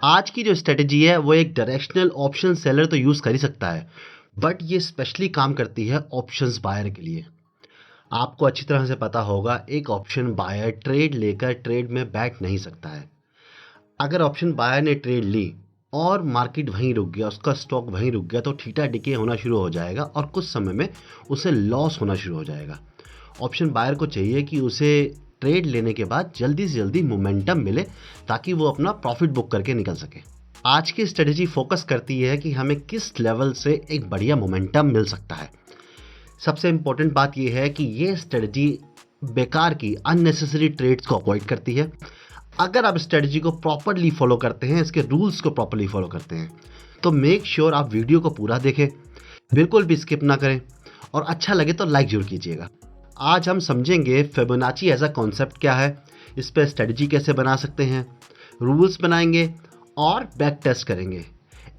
आज की जो स्ट्रेटजी है वो एक डायरेक्शनल ऑप्शन सेलर तो यूज़ कर ही सकता है, बट ये स्पेशली काम करती है ऑप्शंस बायर के लिए। आपको अच्छी तरह से पता होगा, एक ऑप्शन बायर ट्रेड लेकर ट्रेड में बैठ नहीं सकता है। अगर ऑप्शन बायर ने ट्रेड ली और मार्केट वहीं रुक गया, उसका स्टॉक वहीं रुक गया, तो थीटा डिके होना शुरू हो जाएगा और कुछ समय में उसे लॉस होना शुरू हो जाएगा। ऑप्शन बायर को चाहिए कि उसे ट्रेड लेने के बाद जल्दी से जल्दी मोमेंटम मिले, ताकि वो अपना प्रॉफिट बुक करके निकल सके। आज की स्ट्रेटजी फोकस करती है कि हमें किस लेवल से एक बढ़िया मोमेंटम मिल सकता है। सबसे इंपॉर्टेंट बात यह है कि ये स्ट्रेटजी बेकार की अननेसेसरी ट्रेड्स को अवॉइड करती है। अगर आप स्ट्रेटजी को प्रॉपरली फॉलो करते हैं, इसके रूल्स को प्रॉपरली फॉलो करते हैं, तो मेक श्योर आप वीडियो को पूरा देखें, बिल्कुल भी स्किप ना करें, और अच्छा लगे तो लाइक जरूर कीजिएगा। आज हम समझेंगे फिबोनाची एज अ कॉन्सेप्ट क्या है, इस पर स्ट्रेटजी कैसे बना सकते हैं, रूल्स बनाएंगे और बैक टेस्ट करेंगे।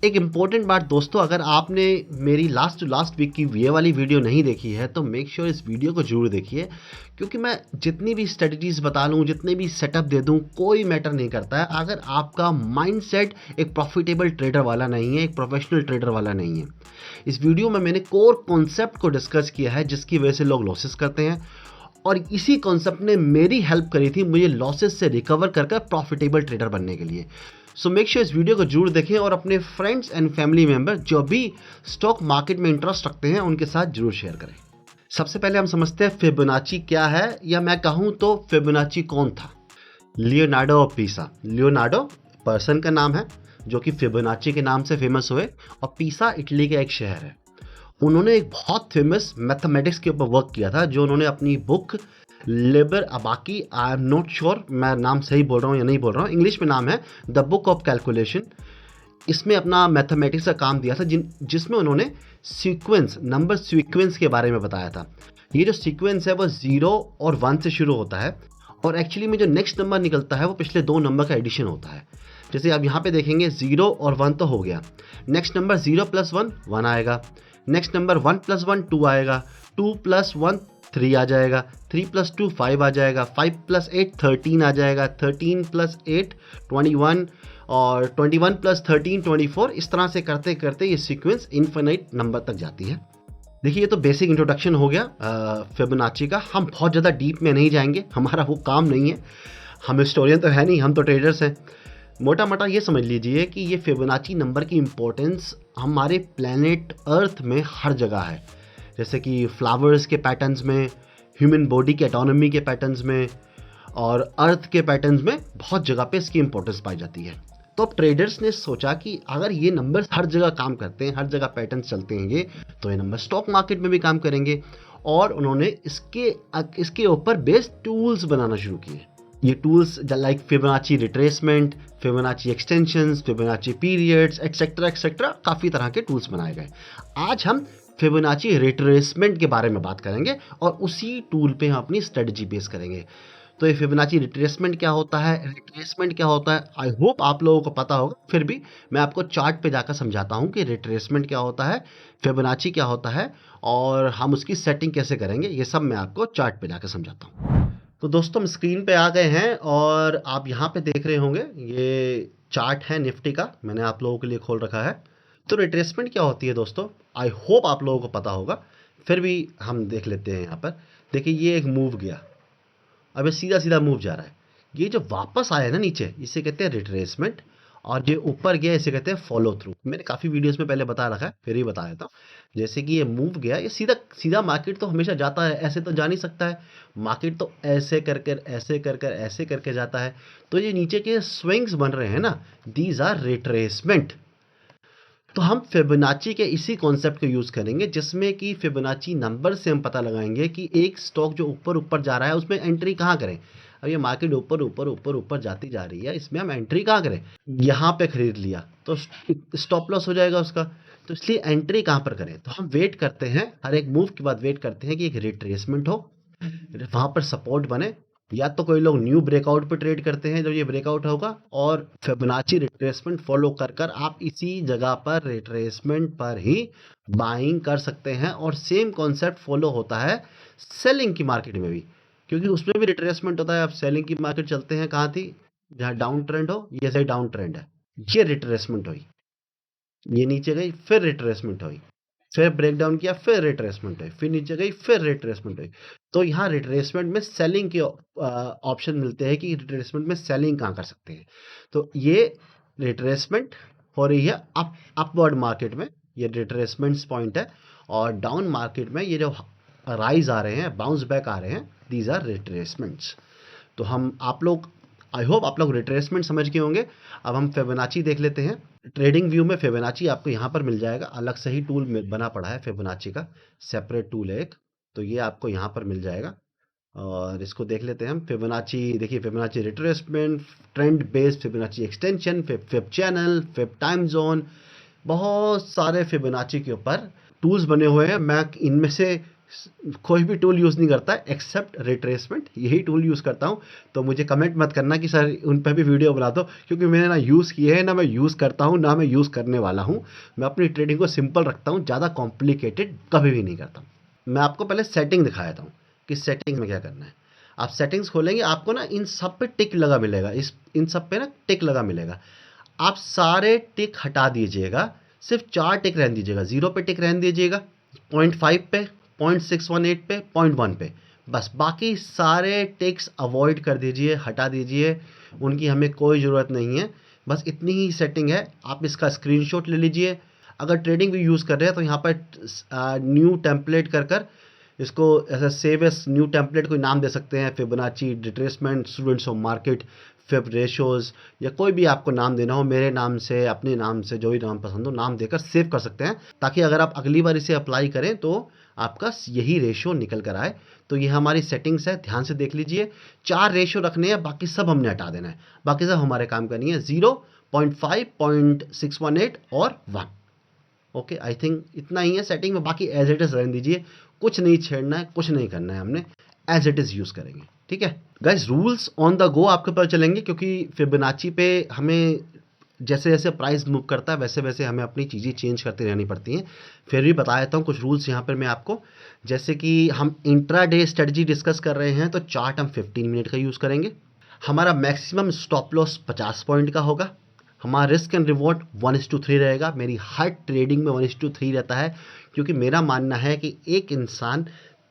एक इम्पॉर्टेंट बात दोस्तों, अगर आपने मेरी लास्ट वीक की ये वाली वीडियो नहीं देखी है तो मेक श्योर इस वीडियो को जरूर देखिए, क्योंकि मैं जितनी भी स्ट्रेटजीज बता लूँ, जितने भी सेटअप दे दूँ, कोई मैटर नहीं करता है अगर आपका माइंडसेट एक प्रॉफिटेबल ट्रेडर वाला नहीं है, एक प्रोफेशनल ट्रेडर वाला नहीं है। इस वीडियो में मैंने कोर कॉन्सेप्ट को डिस्कस किया है, जिसकी वजह से लोग लॉसेस करते हैं, और इसी कॉन्सेप्ट ने मेरी हेल्प करी थी मुझे लॉसेस से रिकवर कर प्रॉफिटेबल ट्रेडर बनने के लिए। सो मेक श्योर इस वीडियो को जरूर देखें और अपने फ्रेंड्स एंड फैमिली मेंबर जो भी स्टॉक मार्केट में इंटरेस्ट रखते हैं उनके साथ जरूर शेयर करें। सबसे पहले हम समझते हैं फिबोनाची क्या है, या मैं कहूं तो फिबोनाची कौन था। लियोनार्डो और पीसा। लियोनार्डो पर्सन का नाम है जो कि फिबोनाची के नाम से फेमस हुए, और पीसा इटली का एक शहर है। उन्होंने एक बहुत फेमस मैथमेटिक्स के ऊपर वर्क किया था, जो उन्होंने अपनी book Liber Abaci, I am not sure मैं नाम सही बोल रहा हूँ या नहीं बोल रहा हूँ, इंग्लिश में नाम है द बुक ऑफ कैलकुलेशन, इसमें अपना मैथमेटिक्स का काम दिया था, जिसमें उन्होंने सीक्वेंस, नंबर सीक्वेंस के बारे में बताया था। ये जो सीक्वेंस है वो 0 और 1 से शुरू होता है, और एक्चुअली में जो नेक्स्ट नंबर निकलता है वो पिछले दो नंबर का एडिशन होता है। जैसे आप यहाँ पे देखेंगे 0 और 1 तो हो गया, नेक्स्ट नंबर 0 + 1 1 आएगा, नेक्स्ट नंबर 1 + 1 2 आएगा, 2 + 1 3 आ जाएगा, 3 + 2 5 आ जाएगा, 5 + 8 13 आ जाएगा, 13 + 8 21, और 21 + 13 24। इस तरह से करते करते ये सीक्वेंस इन्फिनिट नंबर तक जाती है। देखिए, ये तो बेसिक इंट्रोडक्शन हो गया फिबोनाची का। हम बहुत ज़्यादा डीप में नहीं जाएंगे, हमारा वो काम नहीं है, हम हिस्टोरियन तो है नहीं, हम तो ट्रेडर्स हैं। मोटा मोटा ये समझ लीजिए कि ये फिबोनाची नंबर की इम्पोर्टेंस हमारे प्लेनेट अर्थ में हर जगह है, जैसे कि फ्लावर्स के पैटर्न्स में, ह्यूमन बॉडी के एटोनॉमी के पैटर्न्स में, और अर्थ के पैटर्न्स में बहुत जगह पे इसकी इंपॉर्टेंस पाई जाती है। तो अब ट्रेडर्स ने सोचा कि अगर ये नंबर्स हर जगह काम करते हैं, हर जगह पैटर्न्स चलते हैं ये, तो ये नंबर स्टॉक मार्केट में भी काम करेंगे, और उन्होंने इसके ऊपर बेस्ड टूल्स बनाना शुरू किए। ये tools like Fibonacci retracement, Fibonacci extensions, Fibonacci periods, etcetera etcetera, काफ़ी तरह के टूल्स बनाए गए। आज हम फिबोनाची रिट्रेसमेंट के बारे में बात करेंगे और उसी टूल पे हम अपनी स्ट्रेटजी बेस करेंगे। तो ये फिबोनाची रिट्रेसमेंट क्या होता है, रिट्रेसमेंट क्या होता है, आई होप आप लोगों को पता होगा, फिर भी मैं आपको चार्ट पे जाकर समझाता हूँ कि रिट्रेसमेंट क्या होता है, फिबोनाची क्या होता है, और हम उसकी सेटिंग कैसे करेंगे। ये सब मैं आपको चार्ट पे जाकर समझाता हूँ। तो दोस्तों, हम स्क्रीन पे आ गए हैं और आप यहाँ पे देख रहे होंगे ये चार्ट है निफ्टी का, मैंने आप लोगों के लिए खोल रखा है। तो रिट्रेसमेंट क्या होती है दोस्तों, आई होप आप लोगों को पता होगा, फिर भी हम देख लेते हैं। यहाँ पर देखिए, ये एक मूव गया, अब ये सीधा सीधा मूव जा रहा है। ये जो वापस आया ना नीचे, इसे कहते हैं रिट्रेसमेंट, और जो ऊपर गया इसे कहते हैं फॉलो थ्रू। मैंने काफ़ी वीडियोस में पहले बता रखा है, फिर ही बता देता हूँ। जैसे कि ये मूव गया, ये सीधा सीधा मार्केट तो हमेशा जाता है, ऐसे तो जा नहीं सकता है, मार्केट तो ऐसे कर कर ऐसे कर कर ऐसे करके जाता है। तो ये नीचे के स्विंग्स बन रहे हैं ना, दीज आर रिट्रेसमेंट। तो हम फिबोनाची के इसी कॉन्सेप्ट को यूज़ करेंगे, जिसमें कि फिबोनाची नंबर से हम पता लगाएंगे कि एक स्टॉक जो ऊपर ऊपर जा रहा है उसमें एंट्री कहाँ करें। अब ये मार्केट ऊपर ऊपर ऊपर ऊपर जाती जा रही है, इसमें हम एंट्री कहाँ करें। यहाँ पे खरीद लिया तो स्टॉप लॉस हो जाएगा उसका, तो इसलिए एंट्री कहाँ पर करें। तो हम वेट करते हैं, हर एक मूव के बाद वेट करते हैं कि एक रिट्रेसमेंट हो, वहाँ पर सपोर्ट बने, या तो कोई लोग न्यू ब्रेकआउट पे ट्रेड करते हैं जब ये ब्रेकआउट होगा, और फिबोनाची रिट्रेसमेंट फॉलो कर कर आप इसी जगह पर रिट्रेसमेंट पर ही बाइंग कर सकते हैं। और सेम कॉन्सेप्ट फॉलो होता है सेलिंग की मार्केट में भी, क्योंकि उसमें भी रिट्रेसमेंट होता है। अब सेलिंग की मार्केट चलते हैं कहाँ थी, जहाँ डाउन ट्रेंड हो, ये सही डाउन ट्रेंड है, ये रिट्रेसमेंट हुई, ये नीचे गई, फिर रिट्रेसमेंट हुई, फिर ब्रेक डाउन किया, फिर रिट्रेसमेंट हुई, फिर नीचे गई, फिर रिट्रेसमेंट हुई। तो यहाँ रिट्रेसमेंट में सेलिंग के ऑप्शन मिलते हैं कि रिट्रेसमेंट में सेलिंग कहाँ कर सकते हैं। तो ये रिट्रेसमेंट हो रही है अपवर्ड मार्केट में, ये रिट्रेसमेंट्स पॉइंट है। और डाउन मार्केट में ये जो राइज आ रहे हैं, बाउंस बैक आ रहे हैं, दीज आर रिट्रेसमेंट्स। तो हम आप लोग आई होप आप लोग रिट्रेसमेंट समझ गए होंगे। अब हम फिबोनाची देख लेते हैं। ट्रेडिंग व्यू में फिबोनाची आपको यहाँ पर मिल जाएगा, अलग से ही टूल बना पड़ा है फिबोनाची का, सेपरेट टूल है एक। तो ये आपको यहाँ पर मिल जाएगा और इसको देख लेते हैं हम। फिबोनाची देखिए, Fibonacci retracement, trend based Fibonacci extension, fib channel, fib time zone, बहुत सारे फिबोनाची के ऊपर टूल्स बने हुए हैं। मैं इनमें से कोई भी टूल यूज़ नहीं करता एक्सेप्ट रिट्रेसमेंट, यही टूल यूज़ करता हूँ। तो मुझे कमेंट मत करना कि सर उन पर भी वीडियो बना दो, क्योंकि मैंने ना यूज़ किए हैं, ना मैं यूज़ करता हूँ, ना मैं यूज़ करने वाला हूँ। मैं अपनी ट्रेडिंग को सिंपल रखता हूँ, ज़्यादा कॉम्प्लिकेटेड कभी भी नहीं करता हूँ। मैं आपको पहले सेटिंग दिखा देता हूँ कि सेटिंग में क्या करना है। आप सेटिंग्स खोलेंगे, आपको ना इन सब पे टिक लगा मिलेगा, इन सब पे ना टिक लगा मिलेगा। आप सारे टिक हटा दीजिएगा, सिर्फ 4 टिक रहने दीजिएगा। 0 पे टिक रहने दीजिएगा, 0.5 पे, 0.618 पे, 0.1 पे, बस। बाकी सारे टिक्स अवॉइड कर दीजिए, हटा दीजिए, उनकी हमें कोई ज़रूरत नहीं है। बस इतनी ही सेटिंग है। आप इसका स्क्रीनशॉट ले लीजिए। अगर ट्रेडिंग भी यूज़ कर रहे हैं तो यहाँ पर न्यू टेम्पलेट कर कर इसको ऐसा सेव एस न्यू टेम्पलेट कोई नाम दे सकते हैं, Fibonacci retracement, students of market, fib ratios, या कोई भी आपको नाम देना हो, मेरे नाम से, अपने नाम से, जो भी नाम पसंद हो नाम देकर सेव कर सकते हैं, ताकि अगर आप अगली बार इसे अप्लाई करें तो आपका यही रेशो निकल कर आए। तो ये हमारी सेटिंग्स है, ध्यान से देख लीजिए। 4 रेशो रखने हैं, बाकी सब हमने हटा देना है। बाकी सब हमारे काम का नहीं है। 0, 0.5, 0.618 और 1। ओके, आई थिंक इतना ही है सेटिंग में। बाकी एज इट इज़ रहने दीजिए, कुछ नहीं छेड़ना है, कुछ नहीं करना है, हमने एज इट इज़ यूज़ करेंगे। ठीक है guys, rules on the go आपके पता चलेंगे, क्योंकि फिबोनाची पे हमें जैसे जैसे प्राइस मूव करता है वैसे वैसे हमें अपनी चीज़ें चेंज करती रहनी पड़ती हैं। फिर भी बता देता हूँ कुछ रूल्स यहाँ पर मैं आपको। जैसे कि हम इंट्राडे स्ट्रेटजी डिस्कस कर रहे हैं, तो चार्ट हम 15 मिनट का यूज़ करेंगे। हमारा मैक्सिमम स्टॉप लॉस 50 पॉइंट का होगा। हमारा रिस्क एंड रिवॉर्ड 1:3 रहेगा। मेरी हर ट्रेडिंग में 1:3 रहता है, क्योंकि मेरा मानना है कि एक इंसान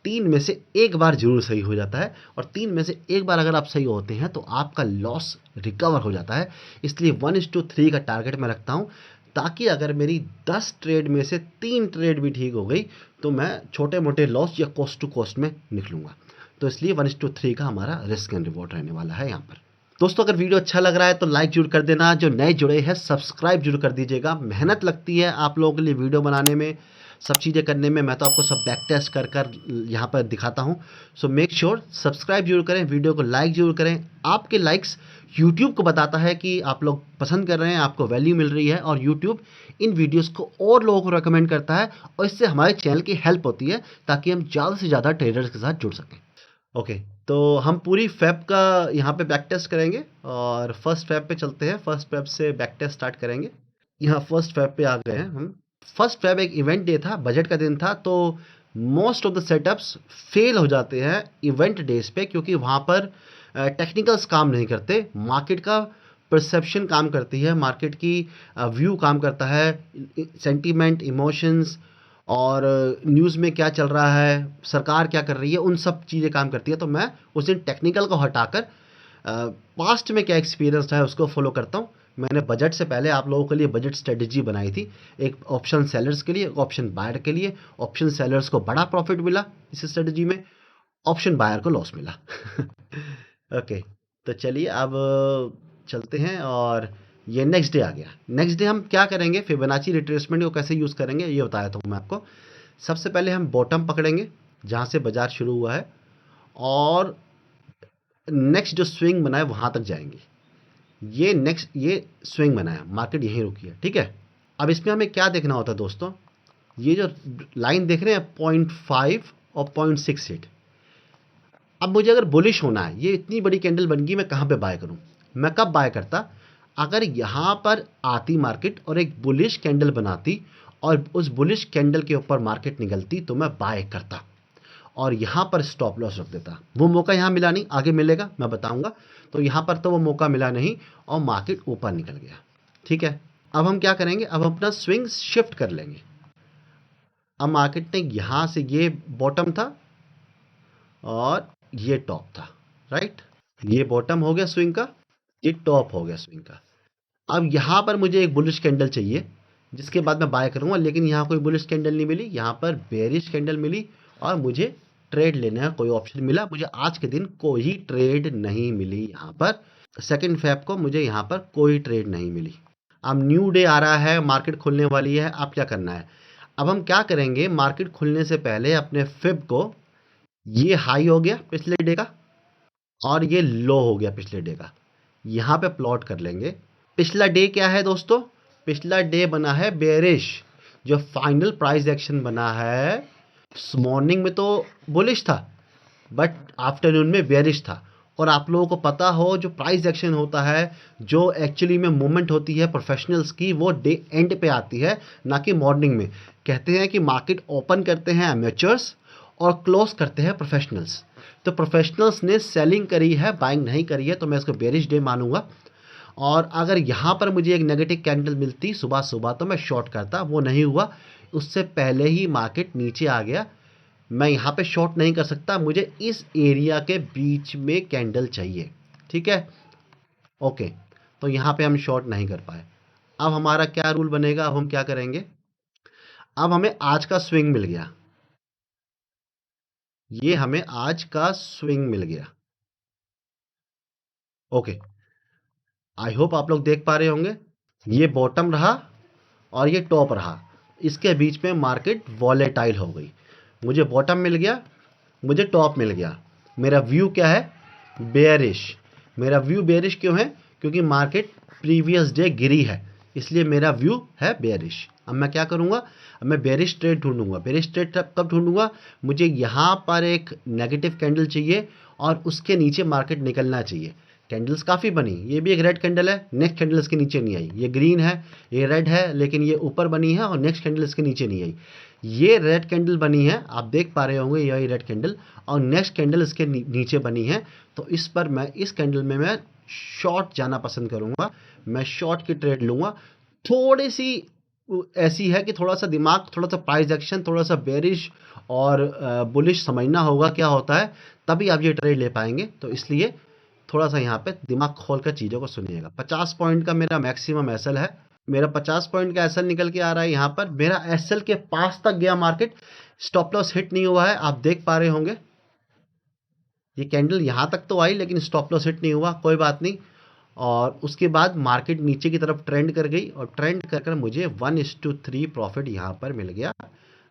3 में से एक बार जरूर सही हो जाता है, और 3 में से एक बार अगर आप सही होते हैं तो आपका लॉस रिकवर हो जाता है। इसलिए 1:3 का टारगेट मैं रखता हूँ, ताकि अगर मेरी 10 ट्रेड में से 3 ट्रेड भी ठीक हो गई तो मैं छोटे मोटे लॉस या कॉस्ट टू कॉस्ट में निकलूँगा। तो इसलिए 1:3 का हमारा रिस्क एंड रिवॉर्ड रहने वाला है यहाँ पर। दोस्तों, अगर वीडियो अच्छा लग रहा है तो लाइक जरूर कर देना। जो नए जुड़े हैं सब्सक्राइब जरूर कर दीजिएगा। मेहनत लगती है आप लोगों के लिए वीडियो बनाने में, सब चीज़ें करने में। मैं तो आपको सब बैक टेस्ट कर कर यहाँ पर दिखाता हूँ। सो मेक श्योर सब्सक्राइब जरूर करें, वीडियो को लाइक जरूर करें। आपके लाइक्स यूट्यूब को बताता है कि आप लोग पसंद कर रहे हैं, आपको वैल्यू मिल रही है, और यूट्यूब इन वीडियोस को और लोगों को रेकमेंड करता है, और इससे हमारे चैनल की हेल्प होती है, ताकि हम ज़्यादा से ज़्यादा ट्रेडर्स के साथ जुड़ सकें। ओके, तो हम पूरी फैब का यहाँ पे बैक टेस्ट करेंगे, और फर्स्ट फैब पे चलते हैं। फर्स्ट फैब से बैक टेस्ट स्टार्ट करेंगे। यहाँ फर्स्ट फैब पे आ गए हैं हम। फर्स्ट फैब एक इवेंट डे था, बजट का दिन था, तो most of the setups fail हो जाते हैं इवेंट डेज पे, क्योंकि वहाँ पर टेक्निकल्स काम नहीं करते, मार्केट का परसेप्शन काम करती है, मार्केट की व्यू काम करता है, सेंटीमेंट, इमोशंस, और न्यूज़ में क्या चल रहा है, सरकार क्या कर रही है, उन सब चीज़ें काम करती है। तो मैं उस दिन टेक्निकल को हटाकर पास्ट में क्या एक्सपीरियंस है उसको फॉलो करता हूँ। मैंने बजट से पहले आप लोगों के लिए बजट स्ट्रेटजी बनाई थी, एक ऑप्शन सेलर्स के लिए, एक ऑप्शन बायर के लिए। ऑप्शन सेलर्स को बड़ा प्रॉफिट मिला इस स्ट्रेटजी में, ऑप्शन बायर को लॉस मिला। ओके, तो चलिए अब चलते हैं। और ये नेक्स्ट डे आ गया। नेक्स्ट डे हम क्या करेंगे, फिबोनाची रिट्रेसमेंट को कैसे यूज़ करेंगे ये बताया था मैं आपको। सबसे पहले हम बॉटम पकड़ेंगे जहाँ से बाजार शुरू हुआ है, और नेक्स्ट जो स्विंग बनाए वहाँ तक जाएंगे। ये स्विंग बनाया, मार्केट यहीं रुकी है, ठीक है। अब इसमें हमें क्या देखना होता है दोस्तों, ये जो लाइन देख रहे हैं 0.5 और 0.68। अब मुझे अगर बुलिश होना है, ये इतनी बड़ी कैंडल बन गई, मैं कहाँ पे बाय करूँ? मैं कब बाय करता? अगर यहाँ पर आती मार्केट और एक बुलिश कैंडल बनाती, और उस बुलिश कैंडल के ऊपर मार्केट निकलती, तो मैं बाय करता और यहाँ पर स्टॉप लॉस रख देता। वो मौका यहाँ मिला नहीं, आगे मिलेगा मैं बताऊंगा। तो यहाँ पर तो वो मौका मिला नहीं और मार्केट ऊपर निकल गया। ठीक है, अब हम क्या करेंगे, अब हम अपना स्विंग शिफ्ट कर लेंगे। अब मार्केट ने यहाँ से, ये बॉटम था और ये टॉप था, राइट, ये बॉटम हो गया स्विंग का, ये टॉप हो गया स्विंग का। अब यहाँ पर मुझे एक बुलिश कैंडल चाहिए जिसके बाद मैं बाय करूँगा, लेकिन यहाँ कोई बुलिश कैंडल नहीं मिली, यहाँ पर बेरिश कैंडल मिली और मुझे ट्रेड लेने का कोई ऑप्शन मिला। मुझे आज के दिन कोई ट्रेड नहीं मिली, यहाँ पर 2 फेब को मुझे यहाँ पर कोई ट्रेड नहीं मिली। अब न्यू डे आ रहा है, मार्केट खुलने वाली है, अब क्या करना है, अब हम क्या करेंगे, मार्केट खुलने से पहले अपने फिब को, ये हाई हो गया पिछले डे का और ये लो हो गया पिछले डे का, यहाँ पे प्लॉट कर लेंगे। पिछला डे क्या है दोस्तों, पिछला डे बना है बेरिश, जो फाइनल प्राइस एक्शन बना है मॉर्निंग में तो बुलिश था बट आफ्टरनून में बेरिश था। और आप लोगों को पता हो जो प्राइस एक्शन होता है, जो एक्चुअली में मूवमेंट होती है प्रोफेशनल्स की, वो डे एंड पे आती है, ना कि मॉर्निंग में। कहते हैं कि मार्केट ओपन करते हैं अमेचर्स और क्लोज करते हैं प्रोफेशनल्स। तो प्रोफेशनल्स ने सेलिंग करी है, बाइंग नहीं करी है, तो मैं इसको बेरिश डे मानूंगा। और अगर यहाँ पर मुझे एक नेगेटिव कैंडल मिलती सुबह सुबह तो मैं शॉर्ट करता, वो नहीं हुआ, उससे पहले ही मार्केट नीचे आ गया। मैं यहाँ पे शॉर्ट नहीं कर सकता, मुझे इस एरिया के बीच में कैंडल चाहिए, ठीक है, ओके। तो यहाँ पे हम शॉर्ट नहीं कर पाए। अब हमारा क्या रूल बनेगा, अब हम क्या करेंगे, अब हमें आज का स्विंग मिल गया, ये हमें आज का स्विंग मिल गया, ओके। आई होप आप लोग देख पा रहे होंगे, ये बॉटम रहा और ये टॉप रहा, इसके बीच में मार्केट वॉलेटाइल हो गई। मुझे बॉटम मिल गया, मुझे टॉप मिल गया, मेरा व्यू क्या है, बेयरिश। मेरा व्यू बेयरिश क्यों है, क्योंकि मार्केट प्रीवियस डे गिरी है, इसलिए मेरा व्यू है बेयरिश। अब मैं क्या करूँगा, अब मैं बेयरिश ट्रेड ढूंढूंगा। बेयरिश ट्रेड कब ढूंढूंगा, मुझे यहाँ पर एक नेगेटिव कैंडल चाहिए और उसके नीचे मार्केट निकलना चाहिए। कैंडल्स काफ़ी बनी, ये भी एक रेड कैंडल है, नेक्स्ट कैंडल इसके नीचे नहीं आई, ये ग्रीन है, ये रेड है, लेकिन ये ऊपर बनी है और नेक्स्ट कैंडल इसके नीचे नहीं आई। ये रेड कैंडल बनी है, आप देख पा रहे होंगे, यही रेड कैंडल, और नेक्स्ट कैंडल इसके नीचे बनी है। तो इस पर मैं, इस कैंडल में मैं शॉर्ट जाना पसंद करूँगा, मैं शॉर्ट की ट्रेड लूँगा। थोड़ी सी ऐसी है कि थोड़ा सा दिमाग, थोड़ा सा प्राइस एक्शन, थोड़ा सा बेरिश और बुलिश समझना होगा क्या होता है, तभी आप ये ट्रेड ले पाएंगे। तो इसलिए थोड़ा सा यहाँ पे दिमाग खोल कर चीज़ों को सुनिएगा। 50 पॉइंट का मेरा मैक्सिमम एसएल है, मेरा 50 पॉइंट का एसएल निकल के आ रहा है यहाँ पर, मेरा एसएल के पास तक गया मार्केट, स्टॉप लॉस हिट नहीं हुआ है, आप देख पा रहे होंगे। ये कैंडल यहाँ तक तो आई लेकिन स्टॉप लॉस हिट नहीं हुआ, कोई बात नहीं। और उसके बाद मार्केट नीचे की तरफ ट्रेंड कर गई और ट्रेंड कर कर मुझे 1:3 प्रॉफिट यहाँ पर मिल गया।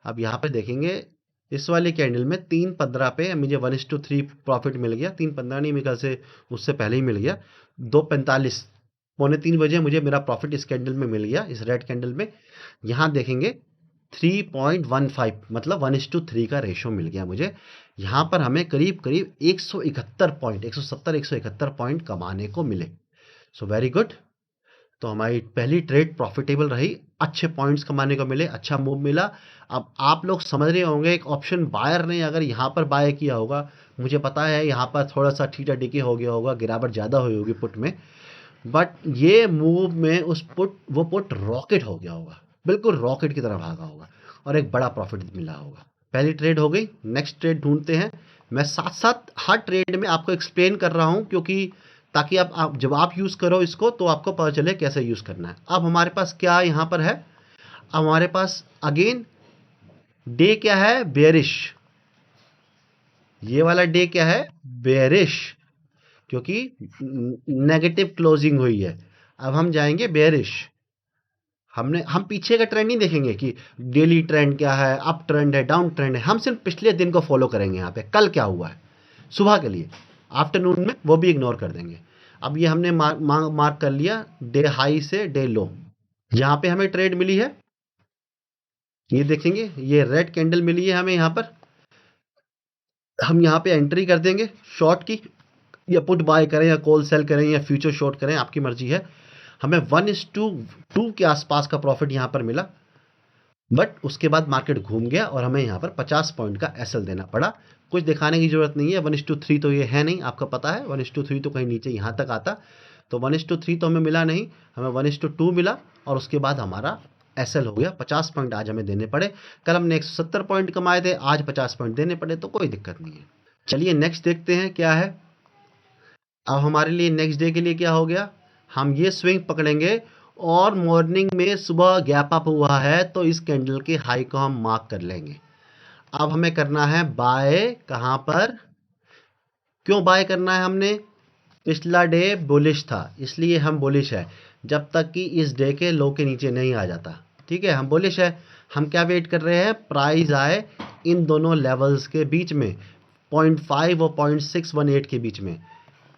अब यहाँ पर देखेंगे, इस वाली कैंडल में 3:15 पे मुझे 1:3 प्रॉफिट मिल गया। 3:15 नहीं, मेरे ख्याल से उससे पहले ही मिल गया। 2:45 पौने 3 बजे मुझे मेरा प्रॉफिट इस कैंडल में मिल गया, इस रेड कैंडल में। यहाँ देखेंगे 3.15 मतलब 1:3 का रेशो मिल गया मुझे। यहाँ पर हमें करीब करीब 171 पॉइंट, 170 171 पॉइंट कमाने को मिले। So very good. तो हमारी पहली ट्रेड प्रॉफिटेबल रही, अच्छे पॉइंट्स कमाने को मिले, अच्छा मूव मिला। अब आप लोग समझ रहे होंगे, एक ऑप्शन बायर ने अगर यहाँ पर बाय किया होगा, मुझे पता है यहाँ पर थोड़ा सा ठीटा डीके हो गया होगा, गिरावट ज़्यादा हुई होगी पुट में, बट ये मूव में उस वो पुट रॉकेट हो गया होगा, बिल्कुल रॉकेट की तरह भागा होगा और एक बड़ा प्रॉफिट मिला होगा। पहली ट्रेड हो गई, नेक्स्ट ट्रेड ढूंढते हैं। मैं साथ साथ हर ट्रेड में आपको एक्सप्लेन कर रहा हूँ, क्योंकि ताकि आप जब आप यूज़ करो इसको तो आपको पता चले कैसे यूज़ करना है। अब हमारे पास क्या यहाँ पर है, अब हमारे पास अगेन डे क्या है, बेरिश। ये वाला डे क्या है, बेरिश, क्योंकि नेगेटिव क्लोजिंग हुई है। अब हम जाएंगे बेरिश। हम पीछे का ट्रेंड नहीं देखेंगे कि डेली ट्रेंड क्या है, अप ट्रेंड है, डाउन ट्रेंड है, हम सिर्फ पिछले दिन को फॉलो करेंगे। यहाँ पे कल क्या हुआ है सुबह के लिए, आफ्टरनून में वो भी इग्नोर कर देंगे। अब ये हमने मार्क कर लिया डे हाई से डे लो, जहाँ पे हमें ट्रेड मिली है, ये देखेंगे, ये रेड कैंडल मिली है हमें यहाँ पर। हम यहाँ पे एंट्री कर देंगे शॉर्ट की, या पुट बाय करें या कॉल सेल करें या फ्यूचर शॉर्ट करें, आपकी मर्जी है। हमें 1:2 के आसपास का प्रॉफिट यहाँ पर मिला, बट उसके बाद मार्केट घूम गया और हमें यहाँ पर 50 पॉइंट का एसएल देना पड़ा। कुछ दिखाने की जरूरत नहीं है, 1:3 तो ये है नहीं, आपका पता है 1:3 तो कहीं नीचे यहाँ तक आता। तो 1:3 तो हमें मिला नहीं, हमें 1:2 मिला और उसके बाद हमारा एसएल हो गया। 50 पॉइंट आज हमें देने पड़े। कल हमने 170 पॉइंट कमाए थे, आज 50 पॉइंट देने पड़े, तो कोई दिक्कत नहीं है। चलिए नेक्स्ट देखते हैं क्या है। अब हमारे लिए नेक्स्ट डे के लिए क्या हो गया, हम ये स्विंग पकड़ेंगे और मॉर्निंग में सुबह गैप अप हुआ है तो इस कैंडल के हाई को हम मार्क कर लेंगे। अब हमें करना है बाय, कहां पर, क्यों बाय करना है हमने, पिछला डे बुलिश था इसलिए हम बुलिश है जब तक कि इस डे के लो के नीचे नहीं आ जाता। ठीक है, हम बुलिश है। हम क्या वेट कर रहे हैं, प्राइस आए इन दोनों लेवल्स के बीच में, 0.5 और 0.618 के बीच में।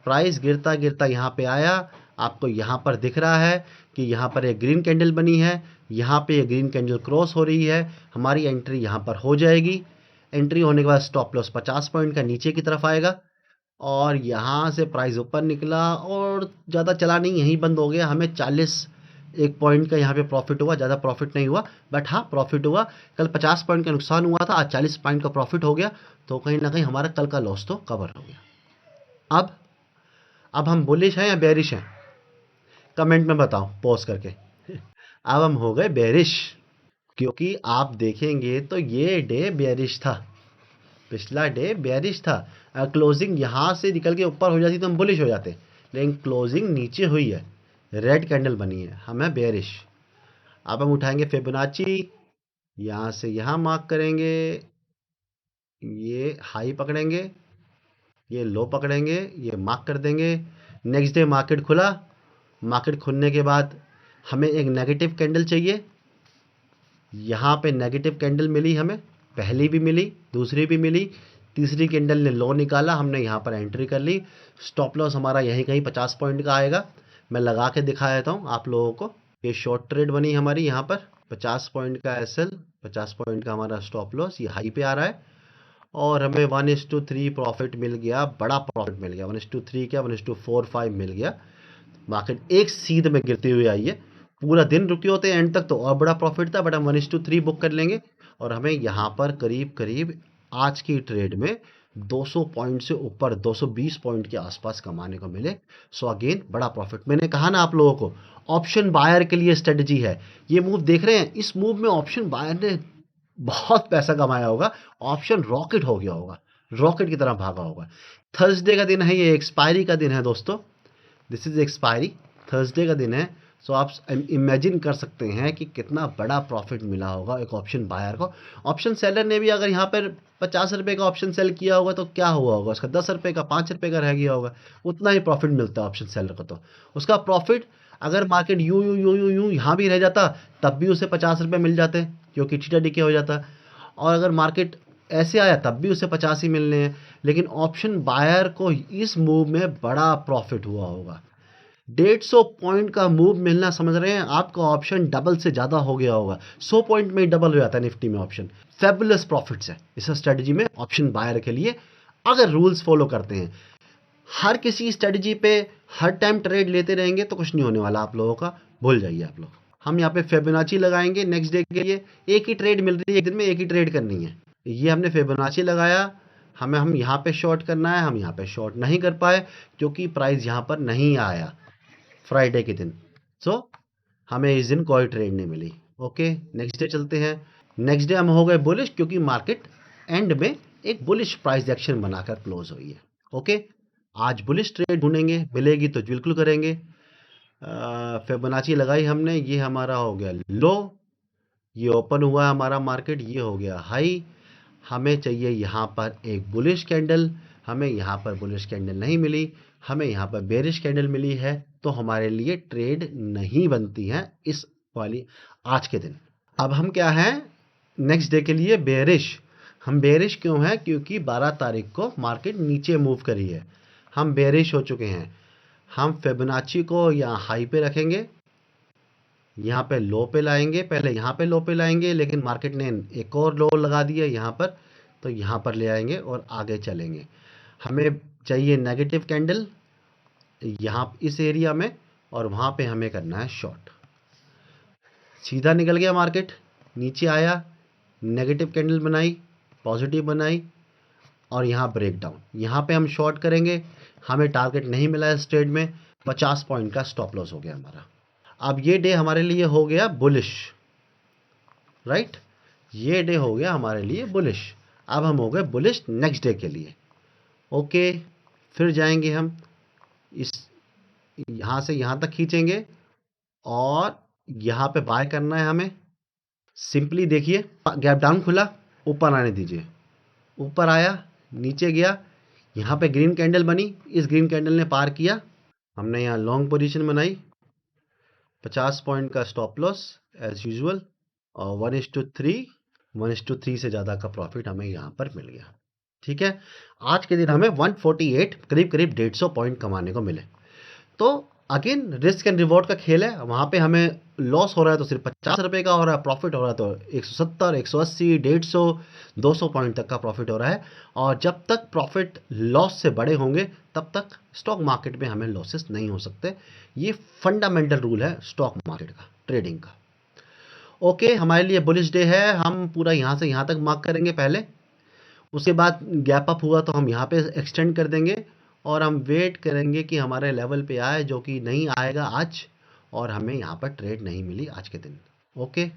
प्राइस गिरता गिरता यहाँ पे आया, आपको यहाँ पर दिख रहा है कि यहाँ पर एक ग्रीन कैंडल बनी है, यहाँ पे ये ग्रीन कैंडल क्रॉस हो रही है, हमारी एंट्री यहाँ पर हो जाएगी। एंट्री होने के बाद स्टॉप लॉस 50 पॉइंट का नीचे की तरफ आएगा और यहाँ से प्राइस ऊपर निकला और ज़्यादा चला नहीं, यहीं बंद हो गया। हमें 40 एक पॉइंट का यहाँ पे प्रॉफिट हुआ, ज़्यादा प्रॉफिट नहीं हुआ बट हाँ प्रॉफिट हुआ। कल 50 पॉइंट का नुकसान हुआ था, आज 40 पॉइंट का प्रॉफिट हो गया, तो कहीं ना कहीं हमारा कल का लॉस तो कवर हो गया। अब हम बुलिश हैं या बेरिश हैं, कमेंट में बताओ पॉज करके। अब हम हो गए बेरिश, क्योंकि आप देखेंगे तो ये डे बेरिश था, पिछला डे बेरिश था। क्लोजिंग यहाँ से निकल के ऊपर हो जाती तो हम बुलिश हो जाते, लेकिन क्लोजिंग नीचे हुई है, रेड कैंडल बनी है, हम है बेरिश। अब हम उठाएंगे फिबोनाची, यहाँ से यहाँ मार्क करेंगे, ये हाई पकड़ेंगे, ये लो पकड़ेंगे, ये मार्क कर देंगे। नेक्स्ट डे मार्केट खुला, मार्केट खुलने के बाद हमें एक नेगेटिव कैंडल चाहिए, यहाँ पे नेगेटिव कैंडल मिली हमें, पहली भी मिली, दूसरी भी मिली, तीसरी कैंडल ने लो निकाला, हमने यहाँ पर एंट्री कर ली। स्टॉप लॉस हमारा यहीं कहीं 50 पॉइंट का आएगा, मैं लगा के दिखा देता हूँ आप लोगों को। ये शॉर्ट ट्रेड बनी हमारी, यहाँ पर 50 पॉइंट का एसएल, 50 पॉइंट का हमारा स्टॉप लॉस, ये हाई पे आ रहा है और हमें 1:3 प्रॉफिट मिल गया, बड़ा प्रॉफिट मिल गया। 1:3 क्या 1:45 मिल गया। मार्केट एक सीध में गिरती हुई आई है, पूरा दिन रुके होते एंड तक तो और बड़ा प्रॉफिट था, बट हम 1:3 बुक कर लेंगे और हमें यहाँ पर करीब करीब आज की ट्रेड में 200 पॉइंट से ऊपर 220 पॉइंट के आसपास कमाने को मिले। सो अगेन बड़ा प्रॉफिट। मैंने कहा ना आप लोगों को, ऑप्शन बायर के लिए स्ट्रेटजी है। ये मूव देख रहे हैं, इस मूव में ऑप्शन बायर ने बहुत पैसा कमाया होगा, ऑप्शन रॉकेट हो गया होगा, रॉकेट की तरह भागा होगा। थर्सडे का दिन है, ये एक्सपायरी का दिन है दोस्तों, दिस इज एक्सपायरी, थर्सडे का दिन है। सो आप इमेजिन कर सकते हैं कि कितना बड़ा प्रॉफिट मिला होगा एक ऑप्शन बायर को। ऑप्शन सेलर ने भी अगर यहाँ पर 50 रुपये का ऑप्शन सेल किया होगा तो क्या हुआ होगा, उसका 10 रुपये का 5 रुपये का रह गया होगा, उतना ही प्रॉफिट मिलता है ऑप्शन सेलर को। तो उसका प्रॉफिट अगर मार्केट यूं यूं यूं यूं यूं यहाँ भी रह जाता तब भी उसे 50 रुपये मिल जाते, क्योंकि थीटा डीके हो जाता। और अगर मार्केट ऐसे आया तब भी उसे 50 ही मिलने हैं, लेकिन ऑप्शन बायर को इस मूव में बड़ा प्रॉफिट हुआ होगा। 150 पॉइंट का मूव मिलना, समझ रहे हैं, आपका ऑप्शन डबल से ज़्यादा हो गया होगा। 100 पॉइंट में ही डबल हो जाता है निफ्टी में ऑप्शन। फेबुलस प्रॉफिट्स है इस स्ट्रेटजी में ऑप्शन बायर के लिए, अगर रूल्स फॉलो करते हैं। हर किसी स्ट्रेटजी पे हर टाइम ट्रेड लेते रहेंगे तो कुछ नहीं होने वाला आप लोगों का, भूल जाइए आप लोग। हम यहाँ पे फिबोनाची लगाएंगे नेक्स्ट डे के लिए, एक ही ट्रेड मिल रही है, एक दिन में एक ही ट्रेड करनी है। ये हमने फिबोनाची लगाया, हम यहाँ पे शॉर्ट करना है, हम यहाँ पे शॉर्ट नहीं कर पाए क्योंकि प्राइस यहाँ पर नहीं आया फ्राइडे के दिन। सो हमें इस दिन कोई ट्रेड नहीं मिली। ओके, नेक्स्ट डे चलते हैं। नेक्स्ट डे हम हो गए बुलिश, क्योंकि मार्केट एंड में एक बुलिश प्राइस एक्शन बनाकर क्लोज हुई है। ओके, आज बुलिश ट्रेड ढूंढेंगे, मिलेगी तो बिल्कुल करेंगे। फिबोनाची लगाई हमने, ये हमारा हो गया लो, ये ओपन हुआ हमारा मार्केट, ये हो गया हाई। हमें चाहिए यहाँ पर एक बुलिश कैंडल, हमें यहाँ पर बुलिश कैंडल नहीं मिली, हमें यहाँ पर बेरिश कैंडल मिली है, तो हमारे लिए ट्रेड नहीं बनती है इस वाली आज के दिन। अब हम क्या हैं नेक्स्ट डे के लिए बेरिश। हम बेरिश क्यों हैं, क्योंकि 12 तारीख को मार्केट नीचे मूव करी है, हम बेरिश हो चुके हैं। हम फिबोनाची को यहाँ हाई पे रखेंगे, यहाँ पे लो पे लाएंगे, पहले यहाँ पे लो पे लाएंगे, लेकिन मार्केट ने एक और लो लगा दिया यहाँ पर, तो यहाँ पर ले आएंगे और आगे चलेंगे। हमें चाहिए नेगेटिव कैंडल यहाँ इस एरिया में, और वहाँ पे हमें करना है शॉर्ट। सीधा निकल गया मार्केट, नीचे आया, नेगेटिव कैंडल बनाई, पॉजिटिव बनाई और यहाँ ब्रेक डाउन, यहाँ पे हम शॉर्ट करेंगे। हमें टारगेट नहीं मिला है इस ट्रेड में, 50 पॉइंट का स्टॉप लॉस हो गया हमारा। अब ये डे हमारे लिए हो गया बुलिश, राइट, ये डे हो गया हमारे लिए बुलिश। अब हम हो गए बुलिश नेक्स्ट डे के लिए। ओके, फिर जाएंगे हम इस, यहाँ से यहाँ तक खींचेंगे और यहाँ पे बाय करना है हमें। सिंपली देखिए, गैप डाउन खुला, ऊपर आने दीजिए, ऊपर आया, नीचे गया, यहाँ पे ग्रीन कैंडल बनी, इस ग्रीन कैंडल ने पार किया, हमने यहाँ लॉन्ग पोजीशन बनाई, 50 पॉइंट का स्टॉप लॉस एज यूजुअल, और 1:3 से ज़्यादा का प्रॉफिट हमें यहाँ पर मिल गया। ठीक है, आज के दिन हमें 148 करीब करीब 150 पॉइंट कमाने को मिले। तो अगेन रिस्क एंड रिवॉर्ड का खेल है, वहाँ पे हमें लॉस हो रहा है तो सिर्फ 50 रुपये का हो रहा है, प्रॉफिट हो रहा है तो 170, 180, 150, 200 पॉइंट तक का प्रॉफिट हो रहा है। और जब तक प्रॉफिट लॉस से बड़े होंगे तब तक स्टॉक मार्केट में हमें लॉसेस नहीं हो सकते। ये फंडामेंटल रूल है स्टॉक मार्केट का, ट्रेडिंग का। ओके, हमारे लिए बुलिश डे है, हम पूरा यहाँ से यहाँ तक मार्क करेंगे पहले, उसके बाद गैप अप हुआ तो हम यहाँ पे एक्सटेंड कर देंगे और हम वेट करेंगे कि हमारे लेवल पे आए, जो कि नहीं आएगा आज, और हमें यहाँ पर ट्रेड नहीं मिली आज के दिन। ओके,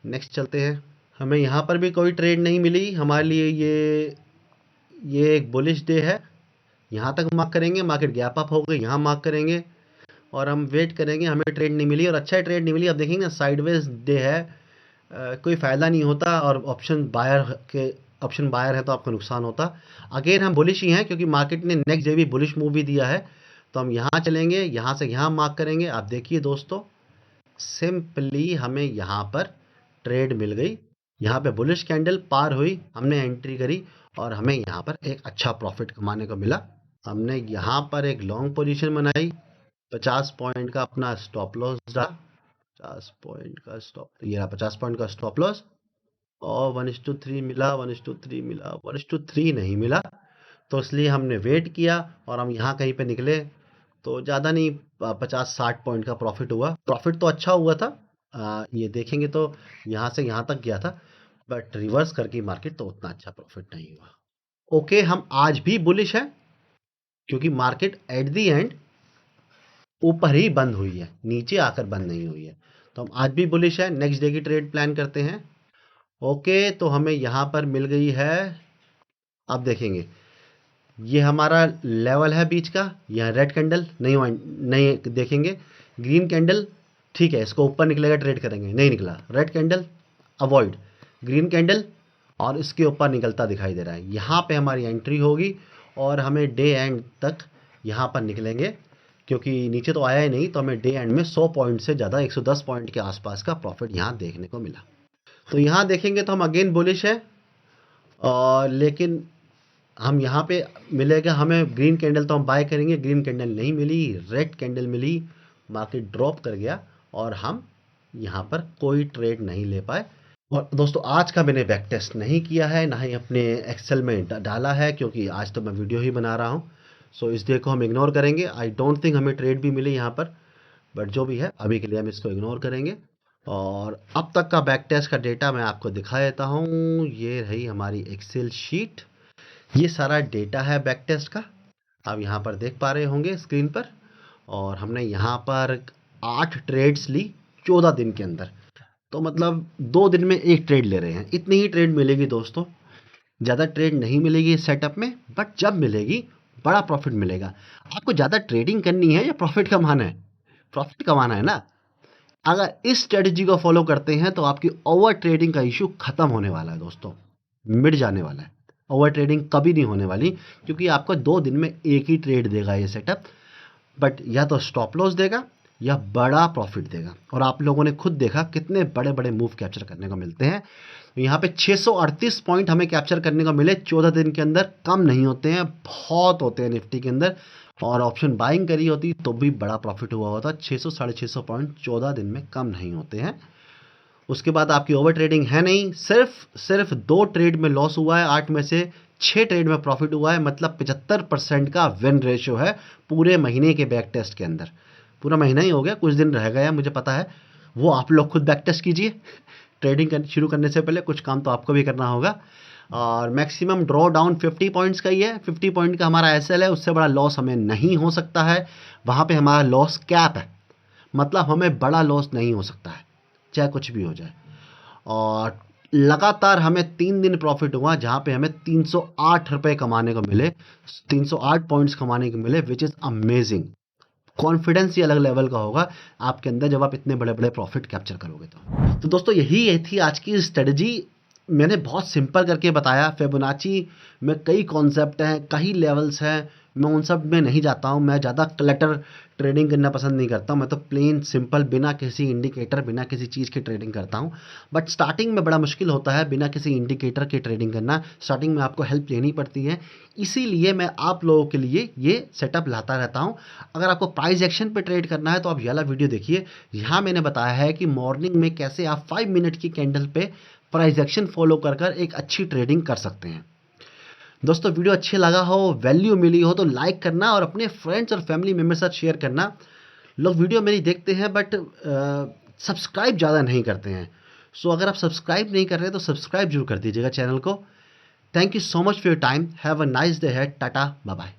नेक्स्ट चलते हैं। हमें यहाँ पर भी कोई ट्रेड नहीं मिली, हमारे लिए ये एक बुलिश डे है, यहाँ तक मार्क करेंगे, मार्केट गैप अप हो गई, यहाँ मार्क करेंगे और हम वेट करेंगे, हमें ट्रेड नहीं मिली और अच्छा ट्रेड नहीं मिली। अब देखेंगे ना, साइडवेज डे है, कोई फ़ायदा नहीं होता, और ऑप्शन बायर है तो आपको नुकसान होता। अगेन हम बुलिश ही हैं क्योंकि मार्केट ने नेक्स्ट डे भी बुलिश मूव भी दिया है, तो हम यहाँ चलेंगे, यहाँ से यहाँ मार्क करेंगे। आप देखिए दोस्तों, सिंपली हमें यहाँ पर ट्रेड मिल गई, यहाँ पे बुलिश कैंडल पार हुई, हमने एंट्री करी और हमें यहाँ पर एक अच्छा प्रॉफिट कमाने को मिला। हमने यहाँ पर एक लॉन्ग पोजीशन बनाई, 50 पॉइंट का अपना स्टॉप लॉस डाला, 50 पॉइंट का स्टॉप, ये रहा 50 पॉइंट का स्टॉप लॉस, और 1:3 मिला, 1:3 मिला, 1:3 नहीं मिला, तो इसलिए हमने वेट किया और हम यहाँ कहीं पे निकले, तो ज़्यादा नहीं, 50-60 पॉइंट का प्रॉफिट हुआ। प्रॉफिट तो अच्छा हुआ था, ये देखेंगे तो यहाँ से यहाँ तक गया था, बट रिवर्स करके मार्केट तो उतना अच्छा प्रॉफिट नहीं हुआ। ओके, हम आज भी बुलिश है क्योंकि मार्केट एट दी एंड ऊपर ही बंद हुई है, नीचे आकर बंद नहीं हुई है, तो हम आज भी बुलिश है। नेक्स्ट डे की ट्रेड प्लान करते हैं। ओके, तो हमें यहाँ पर मिल गई है, अब देखेंगे ये हमारा लेवल है बीच का, यह रेड कैंडल नहीं देखेंगे, ग्रीन कैंडल ठीक है, इसको ऊपर निकलेगा ट्रेड करेंगे, नहीं निकला, red candle avoid, green candle और इसके ऊपर निकलता दिखाई दे रहा है, यहाँ पे हमारी एंट्री होगी और हमें डे एंड तक यहाँ पर निकलेंगे, क्योंकि नीचे तो आया ही नहीं, तो हमें डे एंड में 100 पॉइंट से ज़्यादा 110 पॉइंट के आसपास का प्रॉफिट यहाँ देखने को मिला। तो यहाँ देखेंगे तो हम अगेन बुलिश है, और लेकिन हम यहाँ पे मिलेगा हमें ग्रीन कैंडल, तो हम बाय करेंगे, ग्रीन कैंडल नहीं मिली, रेड कैंडल मिली, मार्केट ड्रॉप कर गया और हम यहाँ पर कोई ट्रेड नहीं ले पाए। और दोस्तों, आज का मैंने बैक टेस्ट नहीं किया है, ना ही अपने एक्सेल में डाला है, क्योंकि आज तो मैं वीडियो ही बना रहा हूँ, सो इस डे को हम इग्नोर करेंगे। आई डोंट थिंक हमें ट्रेड भी मिली यहाँ पर, बट जो भी है अभी के लिए हम इसको इग्नोर करेंगे। और अब तक का बैक टेस्ट का डेटा मैं आपको दिखा देता हूँ, ये रही हमारी एक्सेल शीट, ये सारा डेटा है बैक टेस्ट का, आप यहाँ पर देख पा रहे होंगे स्क्रीन पर। और हमने यहाँ पर 8 ट्रेड्स ली 14 दिन के अंदर, तो मतलब 2 दिन में एक ट्रेड ले रहे हैं, इतनी ही ट्रेड मिलेगी दोस्तों, ज़्यादा ट्रेड नहीं मिलेगी इस सेटअप में, बट जब मिलेगी बड़ा प्रॉफिट मिलेगा। आपको ज़्यादा ट्रेडिंग करनी है या प्रॉफिट कमाना है? प्रॉफिट कमाना है ना। अगर इस स्ट्रेटजी को फॉलो करते हैं तो आपकी ओवर ट्रेडिंग का इशू खत्म होने वाला है दोस्तों, मिट जाने वाला है। ओवर ट्रेडिंग कभी नहीं होने वाली, क्योंकि आपको 2 दिन में एक ही ट्रेड देगा ये सेटअप, बट या तो स्टॉप लॉस देगा या बड़ा प्रॉफिट देगा। और आप लोगों ने खुद देखा कितने बड़े बड़े मूव कैप्चर करने को मिलते हैं। यहाँ पे 638 पॉइंट हमें कैप्चर करने को मिले 14 दिन के अंदर, कम नहीं होते हैं, बहुत होते हैं निफ्टी के अंदर। और ऑप्शन बाइंग करी होती तो भी बड़ा प्रॉफिट हुआ होता। 600 650 पॉइंट 14 दिन में कम नहीं होते हैं। उसके बाद आपकी ओवर ट्रेडिंग है नहीं, सिर्फ 2 ट्रेड में लॉस हुआ है, 8 में से 6 ट्रेड में प्रॉफिट हुआ है, मतलब 75% का विन रेशियो है पूरे महीने के बैक टेस्ट के अंदर। पूरा महीना ही हो गया, कुछ दिन रह गया मुझे पता है, वो आप लोग खुद बैक टेस्ट कीजिए। ट्रेडिंग शुरू करने से पहले कुछ काम तो आपको भी करना होगा। और मैक्सिमम ड्रॉ डाउन 50 पॉइंट्स का ही है। 50 पॉइंट का हमारा एसएल है, उससे बड़ा लॉस हमें नहीं हो सकता है। वहाँ पे हमारा लॉस कैप है, मतलब हमें बड़ा लॉस नहीं हो सकता है, चाहे कुछ भी हो जाए। और लगातार हमें 3 दिन प्रॉफिट हुआ, जहाँ पे हमें 308 रुपये कमाने को मिले, 308 पॉइंट्स कमाने को मिले, विच इज़ अमेजिंग। कॉन्फिडेंस ही अलग लेवल का होगा आपके अंदर जब आप इतने बड़े बड़े प्रॉफिट कैप्चर करोगे। तो दोस्तों यही थी आज की स्ट्रेटजी। मैंने बहुत सिंपल करके बताया। फिबोनाची में कई कॉन्सेप्ट हैं, कई लेवल्स हैं, मैं उन सब में नहीं जाता हूँ। मैं ज़्यादा क्लटर ट्रेडिंग करना पसंद नहीं करता हूँ। मैं तो प्लेन सिंपल बिना किसी इंडिकेटर, बिना किसी चीज़ की ट्रेडिंग करता हूँ। बट स्टार्टिंग में बड़ा मुश्किल होता है बिना किसी इंडिकेटर की ट्रेडिंग करना। स्टार्टिंग में आपको हेल्प लेनी पड़ती है, इसीलिए मैं आप लोगों के लिए ये सेटअप लाता रहता हूँ। अगर आपको प्राइस एक्शन पे ट्रेड करना है तो आप ये वाला वीडियो देखिए। यहाँ मैंने बताया है कि मॉर्निंग में कैसे आप 5 मिनट की कैंडल पे प्राइस एक्शन फॉलो कर कर एक अच्छी ट्रेडिंग कर सकते हैं। दोस्तों वीडियो अच्छी लगा हो, वैल्यू मिली हो तो लाइक करना और अपने फ्रेंड्स और फैमिली मेम्बर के साथ शेयर करना। लोग वीडियो मेरी देखते हैं बट सब्सक्राइब ज़्यादा नहीं करते हैं। सो अगर आप सब्सक्राइब नहीं कर रहे तो सब्सक्राइब जरूर कर दीजिएगा चैनल को। Thank you so much for your time. Have a nice day है। Tata, bye bye.